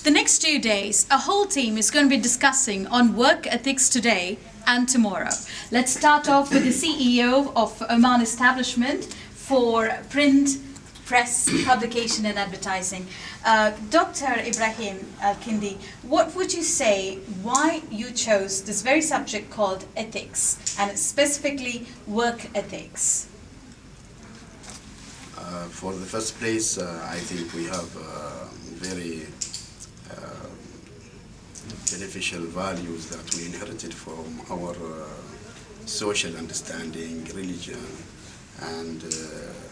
The next 2 days, a whole team is going to be discussing on work ethics today and tomorrow. Let's start off with the CEO of Oman Establishment for Print, Press, Publication and Advertising. Dr. Ibrahim Al-Kindi, what would you say why you chose this very subject called ethics, and specifically work ethics? For the first place, I think we have very beneficial values that we inherited from our social understanding, religion, and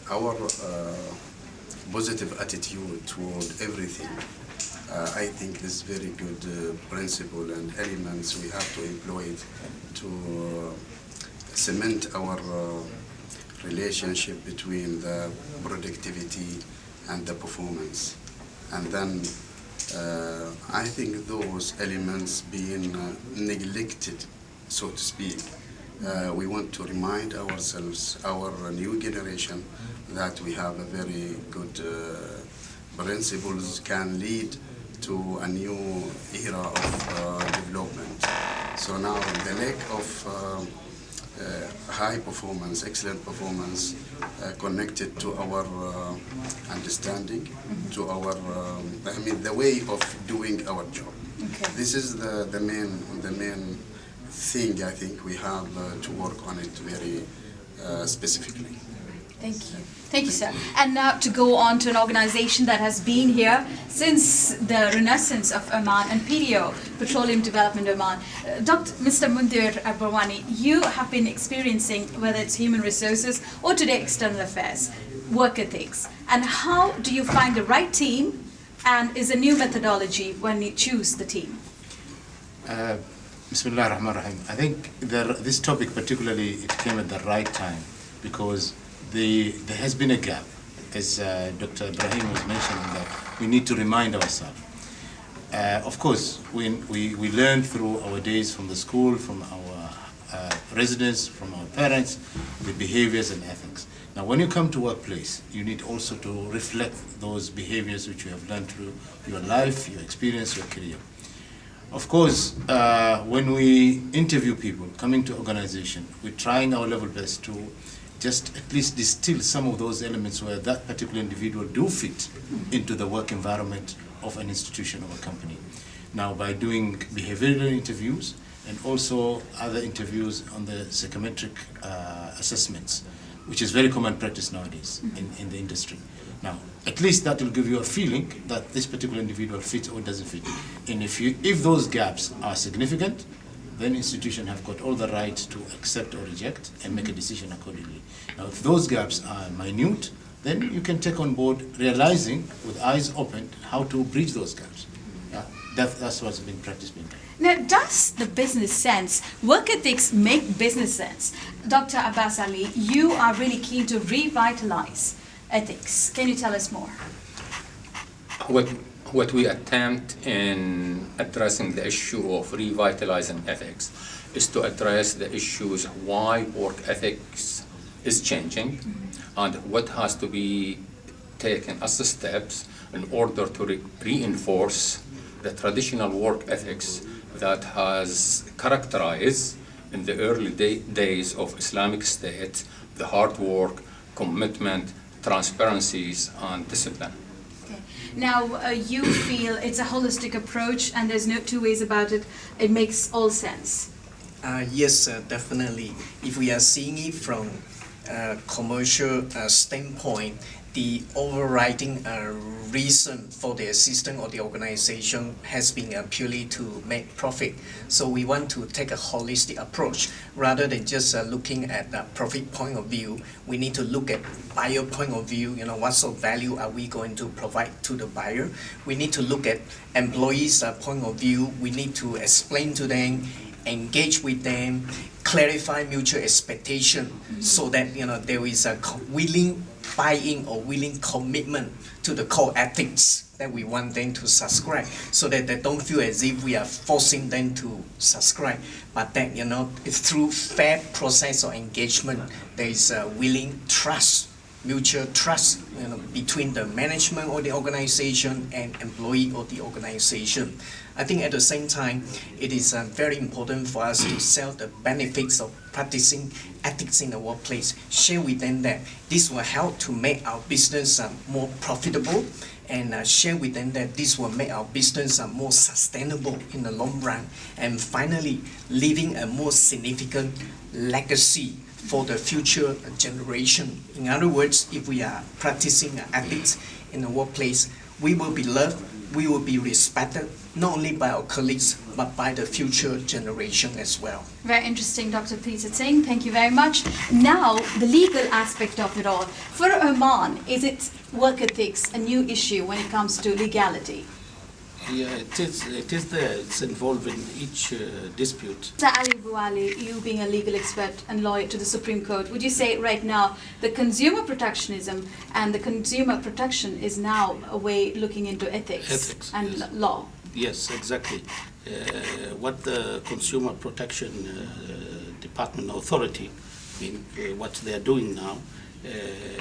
our positive attitude toward everything. I think this very good principle and elements we have to employ it to cement our relationship between the productivity and the performance. And then I think those elements being neglected, so to speak, we want to remind ourselves, our new generation, that we have a very good principles can lead to a new era of development. So now the lack of high performance, excellent performance, connected to our understanding, to our, the way of doing our job. Okay. This is the main thing I think we have to work on it very specifically. Thank you. Thank you, sir. And now to go on to an organization that has been here since the renaissance of Oman and PDO, Petroleum Development Oman. Mr. Mundir Barwani, you have been experiencing, whether it's human resources or today external affairs, work ethics. And how do you find the right team, and is a new methodology when you choose the team? Bismillah ar-Rahman ar-Rahim. I think this topic particularly, it came at the right time because there has been a gap, as Dr. Ibrahim was mentioning, that we need to remind ourselves. Of course, when we learn through our days from the school, from our residents, from our parents, the behaviors and ethics. Now, when you come to workplace, you need also to reflect those behaviors which you have learned through your life, your experience, your career. Of course, when we interview people coming to organization, we're trying our level best to just at least distill some of those elements where that particular individual do fit into the work environment of an institution or a company. Now, by doing behavioral interviews and also other interviews on the psychometric assessments, which is very common practice nowadays in the industry. Now, at least that will give you a feeling that this particular individual fits or doesn't fit. And if those gaps are significant, then institutions have got all the right to accept or reject and make a decision accordingly. Now, if those gaps are minute, then you can take on board realizing with eyes open how to bridge those gaps. That's what's been practiced being done. Now, does the business sense, work ethics make business sense? Dr. Abbas Ali, you are really keen to revitalize ethics. Can you tell us more? What we attempt in addressing the issue of revitalizing ethics is to address the issues why work ethics is changing and what has to be taken as the steps in order to reinforce the traditional work ethics that has characterized in the early days of Islamic State the hard work, commitment, transparencies, and discipline. Now, you feel it's a holistic approach and there's no two ways about it. It makes all sense. Yes, definitely. If we are seeing it from a commercial standpoint, the overriding reason for the system or the organization has been purely to make profit. So we want to take a holistic approach rather than just looking at the profit point of view. We need to look at buyer point of view. What sort of value are we going to provide to the buyer? We need to look at employees' point of view. We need to explain to them, engage with them, clarify mutual expectation, so that there is a willing buy-in or willing commitment to the core ethics that we want them to subscribe, so that they don't feel as if we are forcing them to subscribe, but that it's through fair process of engagement there is a willing trust mutual trust between the management of the organization and employee of the organization. I think at the same time, it is very important for us to sell the benefits of practicing ethics in the workplace, share with them that this will help to make our business more profitable, and share with them that this will make our business more sustainable in the long run, and finally leaving a more significant legacy for the future generation. In other words, if we are practicing ethics in the workplace, we will be loved, we will be respected, not only by our colleagues, but by the future generation as well. Very interesting, Dr. Peter Singh. Thank you very much. Now, the legal aspect of it all. For Oman, is it work ethics a new issue when it comes to legality? Yeah, it is there. It's involved in each dispute. Mr. Ali Bouali, you being a legal expert and lawyer to the Supreme Court, would you say right now the consumer protectionism and the consumer protection is now a way looking into ethics and yes. law? Yes, exactly. What the Consumer Protection Department Authority, what they are doing now,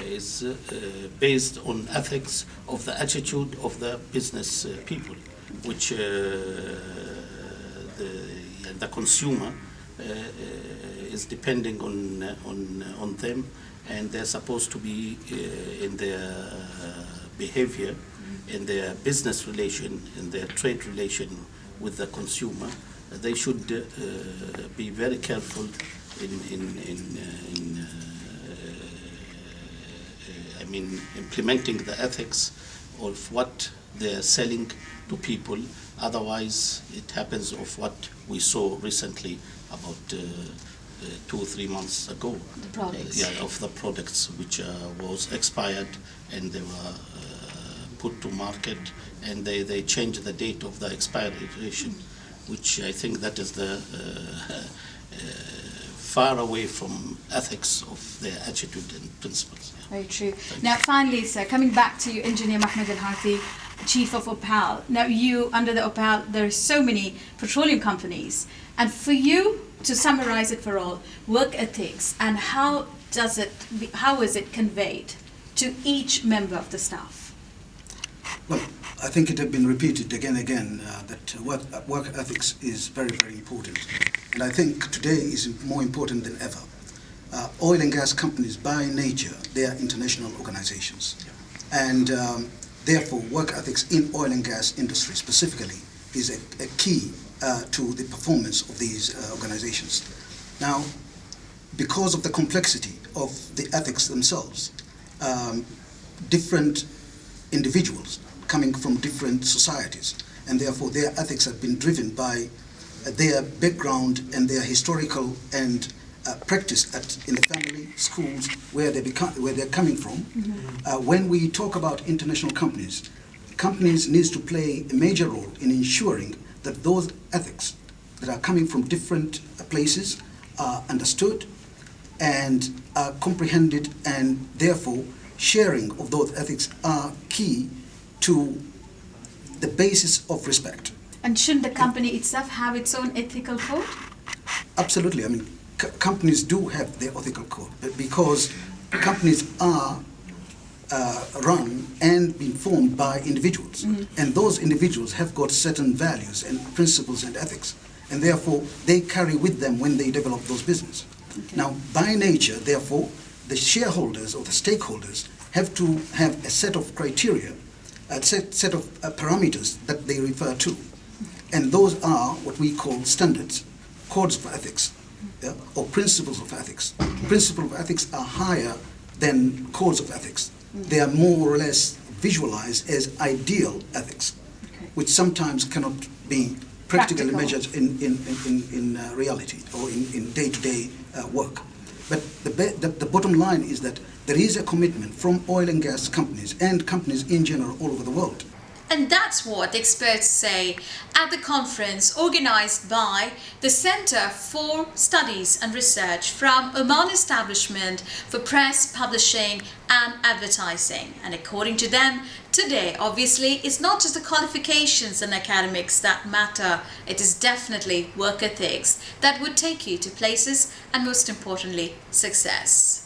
is based on ethics of the attitude of the business people, which the consumer is depending on them, and they're supposed to be in their behavior, in their business relation, in their trade relation with the consumer. They should be very careful in implementing the ethics of what they're selling to people. Otherwise, it happens of what we saw recently about 2 or 3 months ago. The products. Of the products which was expired, and they were put to market, and they changed the date of the expiration, which I think that is the far away from ethics of their attitude and principles. Yeah. Very true. Now, finally, sir, coming back to you, Engineer Mahmoud Al-Harthi, Chief of OPAL. Now, you, under the OPAL, there are so many petroleum companies. And for you to summarize it for all, work ethics, and how is it conveyed to each member of the staff? Well, I think it has been repeated again and again that work ethics is very, very important. And I think today is more important than ever. Oil and gas companies, by nature, they are international organizations. And therefore, work ethics in oil and gas industry specifically is a key to the performance of these organizations. Now, because of the complexity of the ethics themselves, different individuals coming from different societies, and therefore their ethics have been driven by their background and their historical and practice in the family, schools, where they're coming from. Mm-hmm. When we talk about international companies need to play a major role in ensuring that those ethics that are coming from different places are understood and are comprehended, and therefore sharing of those ethics are key to the basis of respect. And shouldn't the company itself have its own ethical code? Absolutely. I mean, companies do have their ethical code, but because companies are run and being formed by individuals, mm-hmm. and those individuals have got certain values and principles and ethics, and therefore they carry with them when they develop those business. Okay. Now, by nature, therefore, the shareholders or the stakeholders have to have a set of criteria, a set of parameters that they refer to. And those are what we call standards, codes of ethics, yeah, or principles of ethics. Principles of ethics are higher than codes of ethics. They are more or less visualized as ideal ethics, which sometimes cannot be practically measured in reality or in day-to-day work. But the bottom line is that there is a commitment from oil and gas companies and companies in general all over the world. And that's what experts say at the conference organized by the Center for Studies and Research from Oman Establishment for Press, Publishing and Advertising. And according to them, today, obviously, it's not just the qualifications and academics that matter. It is definitely work ethics that would take you to places and, most importantly, success.